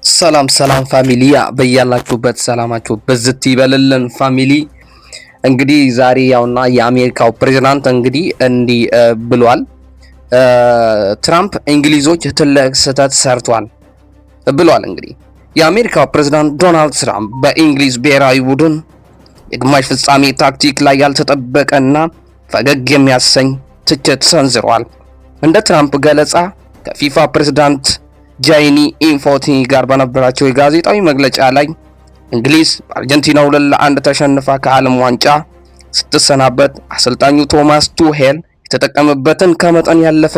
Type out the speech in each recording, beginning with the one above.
ሰላም ፋሚሊ በያላችሁበት ሰላማችሁ በዝት ይበልልን ፋሚሊ። እንግዲህ ዛሬ ያውና የአሜሪካው ፕሬዝዳንት እንግዲህ እንዲህ ብሏል። ትራምፕ እንግሊዞች ትልቅ ስህተት ሰርቷል ብሏል። እንግዲህ የአሜሪካው ፕሬዝዳንት ዶናልድ ትራምፕ በእንግሊዝ ብሔራዊ ቡድን የግማሽ ፍጻሜ ታክቲክ ላይ ያልተጠበቀና ፈገግ የሚያሰኝ ትችት ሰንዝሯል። እንደ ትራምፕ ገለጻ ከፊፋ ፕሬዝዳንት ጃይኒ ኢንፎቲኒ ጋር በነበራቸው የጋዜጣዊ መግለጫ ላይ እንግሊዝ በአርጀንቲና 2-1 ተሸንፋ ከዓለም ዋንጫ ስትሰናበት አሰልጣኙ ቶማስ ቱሄል የተጠቀመበትን ከመጠን ያለፈ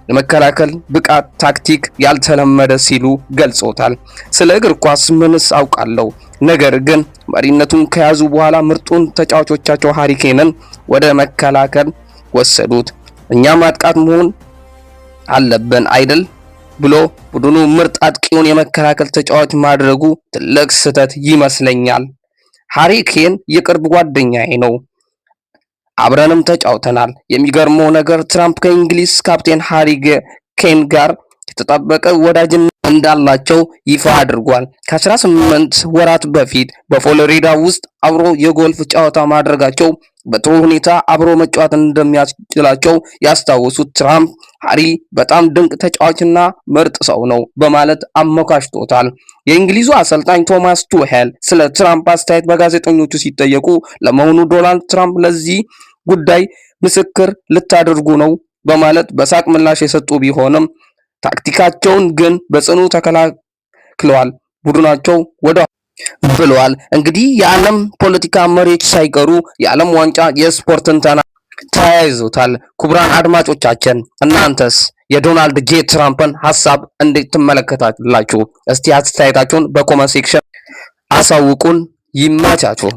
የመከላከል ብቃት ታክቲክ ያልተለመደ ሲሉ ገልጾታል። ስለ እግር ኳስ ምንስ አውቃለሁ፣ ነገር ግን መሪነቱን ከያዙ በኋላ ምርጡን ተጫዋቾቻቸው ሃሪኬንን ወደ መከላከል ወሰዱት። እኛ ማጥቃት መሆን አለብን አይደል ብሎ ቡድኑ ምርጥ አጥቂውን የመከላከል ተጫዋች ማድረጉ ትልቅ ስህተት ይመስለኛል። ሃሪ ኬን የቅርብ ጓደኛዬ ነው፣ አብረንም ተጫውተናል። የሚገርመው ነገር ትራምፕ ከእንግሊዝ ካፕቴን ሃሪ ኬን ጋር የተጣበቀ ወዳጅነት እንዳላቸው ይፋ አድርጓል። ከ18 ወራት በፊት በፍሎሪዳ ውስጥ አብሮ የጎልፍ ጨዋታ ማድረጋቸው በጥሩ ሁኔታ አብሮ መጫወት እንደሚያስችላቸው ያስታወሱት ትራምፕ ሃሪ በጣም ድንቅ ተጫዋችና ምርጥ ሰው ነው በማለት አሞካሽቶታል። የእንግሊዙ አሰልጣኝ ቶማስ ቱሄል ስለ ትራምፕ አስተያየት በጋዜጠኞቹ ሲጠየቁ ለመሆኑ ዶናልድ ትራምፕ ለዚህ ጉዳይ ምስክር ልታደርጉ ነው በማለት በሳቅ ምላሽ የሰጡ ቢሆንም ታክቲካቸውን ግን በጽኑ ተከላክለዋል ቡድናቸው ወደ ብለዋል። እንግዲህ የዓለም ፖለቲካ መሪዎች ሳይቀሩ የዓለም ዋንጫ የስፖርት ትንተና ተያይዞታል። ክቡራን አድማጮቻችን እናንተስ የዶናልድ ጄ ትራምፕን ሐሳብ እንዴት ትመለከታላችሁ? እስቲ አስተያየታችሁን በኮመንት ሴክሽን አሳውቁን። ይመቻችሁ።